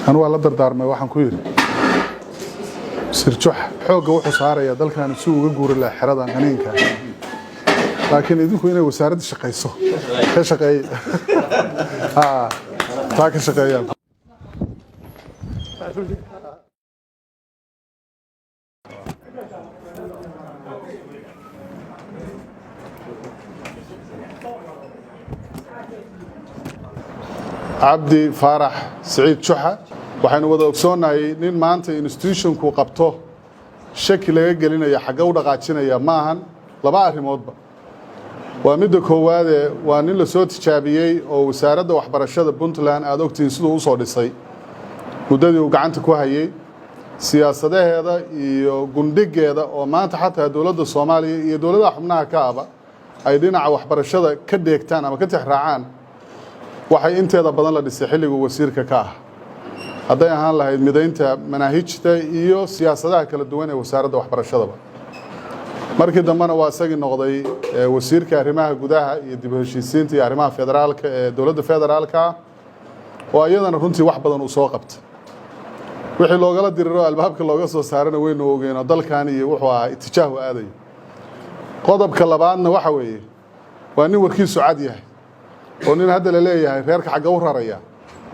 أنا والله دردار ما واحد كوير سيرجح حوجة وحصارة يا ذلك أنا سوق جور الله حرادة غنينك لكن إذا كنا وسارة الشقيصة كشقي تاك شقيان عبدي فرح سعيد شحة waxaynu wada ogsoonahay nin maanta institutionku qabto shaki laga gelinaya xagga u dhaqaajinaya maahan laba arrimoodba waa midda koowaad waa nin la soo tijaabiyay oo wasaaradda waxbarashada Puntland aad ogtiin sidoo u soo dhisay muddadii uu gacanta ku hayay siyaasadaheeda iyo gundhigeeda oo maanta xataa dawladda Soomaaliya iyo dawladaha xubnaha ka aba ay dhinaca waxbarashada ka deegtaan ama ka tixraacaan waxay inteeda badan la dhisay xilliga wasiirka ka ah hadday ahaan lahayd midaynta manaahijta iyo siyaasadaha kala duwan ee wasaaradda waxbarashada markii dambana waa isagii noqday wasiirka arrimaha gudaha iyo dib u heshiisiinta iyo arrimaha federaalka ee dawladda federaalka oo iyadana runtii wax badan uu soo qabtay wixii loogala diriro albaabka looga soo saarana weynu ogeeno dalkan iyo wuxuu ahaa itijaahu aaday qodobka labaadna waxa weeye waa nin warkiisu cad yahay oo nin hadda la leeyahay reerka xagga u raraya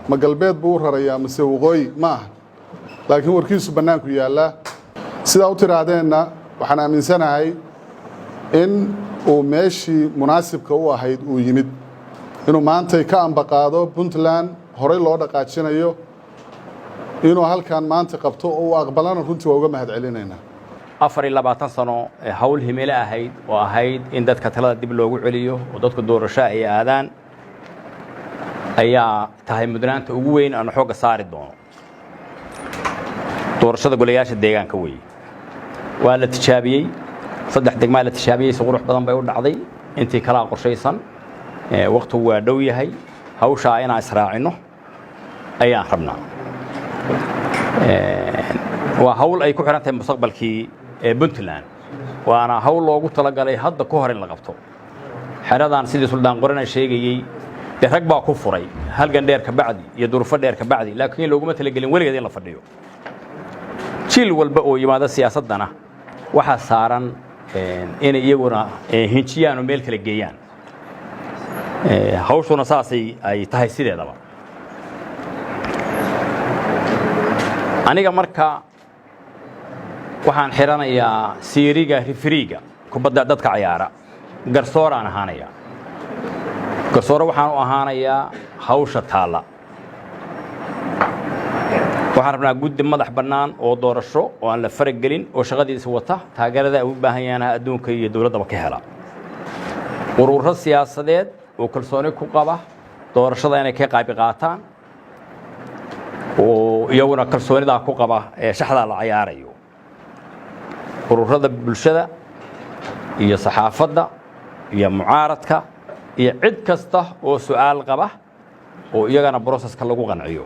ma galbeed buu rarayaa mise waqooyi ma aha laakiin warkiisu banaanku yaala sida u tiraadeena waxaan aaminsanahay in uu meeshii munaasibka u ahayd uu yimid inuu maanta ka ambaqaado Puntland horey loo dhaqaajinayo inuu halkan maanta qabto oo aqbalana runtii waa uga mahadcelinayna 24 sano hawl himile ahayd oo ahayd in dadka talada dib loogu celiyo oo dadku doorasho ay aadaan ayaa tahay mudnaanta ugu weyn aan xooga saari doono doorashada golayaasha deegaanka weey waa la tijaabiyay saddex degmo la tijaabiyay si qurux badan bay u dhacday intii kala qorshaysan waqtigu waa dhow yahay hawsha inaan israacino ayaan rabnaa waa hawl ay ku xiran tahay mustaqbalkii Puntland waana hawl loogu talagalay hadda ku hor in la qabto xeradan sidii suldaan qorana sheegayay rag baa ku furay halgan dheer ka bacdi iyo durfo dheer ka bacdi laakiin looguma talagelin waligeed in la fadhiyo jil walba oo yimaada siyaasadana waxa saaran in iyaguna hinjiyaan oo meel kala geeyaan hawshuna saasay ay tahay sideedaba aniga marka waxaan xiranayaa siiriga rifriga kubadda dadka ciyaara garsooraan ahaanaya garsoore waxaan u ahaanayaa hawsha taala waxaan rabnaa guddi madax bannaan oo doorasho oo aan la farag gelin oo shaqadiisa wata taageerada ay u baahan yihiin adduunka iyo dawladda ka hela ururo siyaasadeed oo kalsooni ku qaba doorashada inay ka qayb qaataan oo iyaguna kalsoonida ku qaba shaxda la ciyaarayo ururada bulshada iyo saxaafadda iyo mucaaradka iyo cid kasta oo su'aal qaba oo iyagana processka lagu qanciyo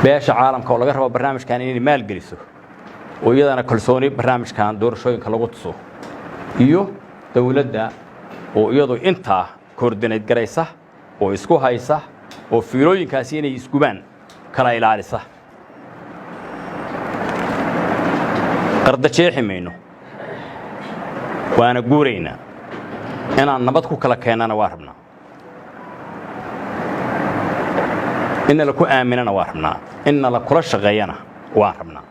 beesha caalamka oo laga rabo barnaamijkan inay maal geliso oo iyadana kalsooni barnaamijkan doorashooyinka lagu tuso iyo dawladda oo iyadu inta coordinate garaysa oo isku haysa oo fiilooyinkaasi inay isgubaan kala ilaalisa qarda jeeximeyno waana guureyna inaan nabad ku kala keenana waa rabnaa in la ku aaminana waa rabnaa in la kula shaqeeyana waa rabnaa